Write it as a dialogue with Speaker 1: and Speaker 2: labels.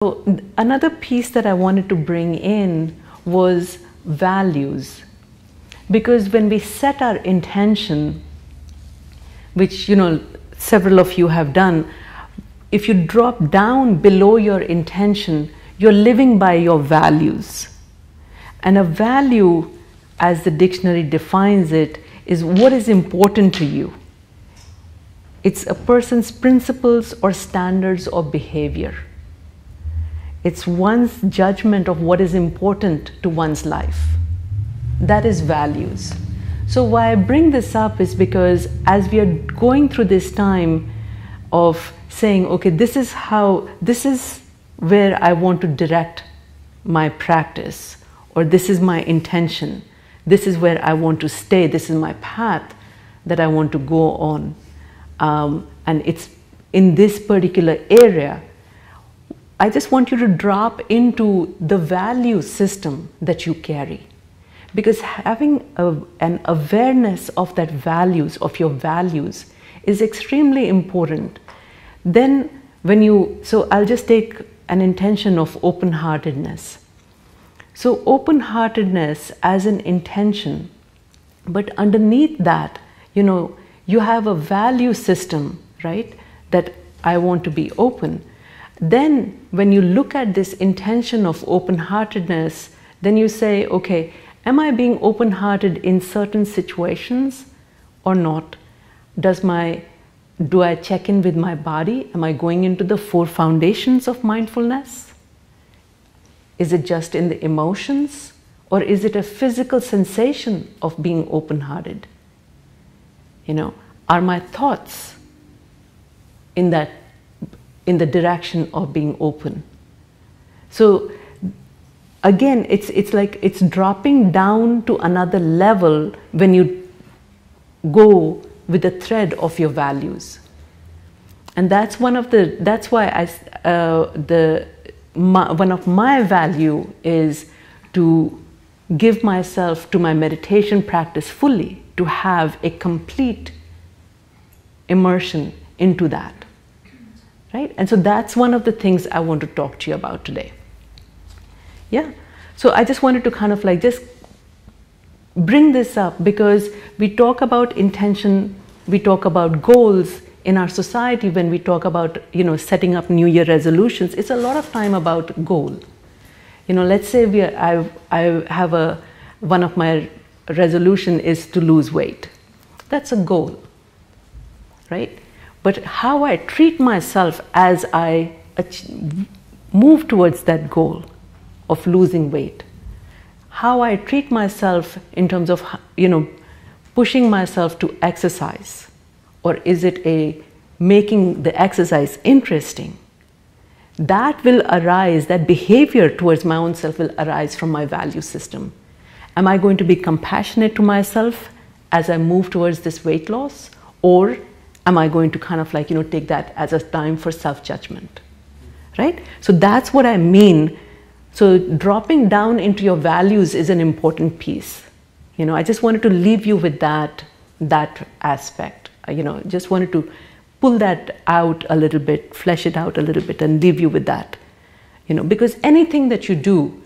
Speaker 1: So another piece that I wanted to bring in was values, because when we set our intention, which several of you have done, if you drop down below your intention, you're living by your values. And a value, as the dictionary defines it, is what is important to you. It's a person's principles or standards of behavior. It's one's judgment of what is important to one's life. That is values. So why I bring this up is because as we are going through this time of saying, okay, this is where I want to direct my practice, or this is my intention, this is where I want to stay, this is my path that I want to go on. And it's in this particular area. I just want you to drop into the value system that you carry, because having an awareness of that values, of your values, is extremely important. Then so I'll just take an intention of open-heartedness. So open-heartedness as an intention, but underneath that, you have a value system, right? That I want to be open. Then when you look at this intention of open-heartedness, then you say, okay, am I being open-hearted in certain situations or not? Do I check in with my body? Am I going into the 4 foundations of mindfulness? Is it just in the emotions, or is it a physical sensation of being open-hearted? Are my thoughts in the direction of being open? So again, it's like it's dropping down to another level when you go with the thread of your values. And that's why one of my value is to give myself to my meditation practice fully, to have a complete immersion into that. Right? And so that's one of the things I want to talk to you about today. Yeah. So I just wanted to kind of just bring this up, because we talk about intention, we talk about goals in our society. When we talk about, setting up New Year resolutions, it's a lot of time about goal. Let's say I have one of my resolution is to lose weight. That's a goal, right? But how I treat myself as I move towards that goal of losing weight, how I treat myself in terms of, pushing myself to exercise, or is it making the exercise interesting? That will arise, that behavior towards my own self will arise from my value system. Am I going to be compassionate to myself as I move towards this weight loss, or am I going to kind of take that as a time for self-judgment, right? So that's what I mean. So dropping down into your values is an important piece. I just wanted to leave you with that aspect. Just wanted to pull that out a little bit, flesh it out a little bit, and leave you with that. Because anything that you do,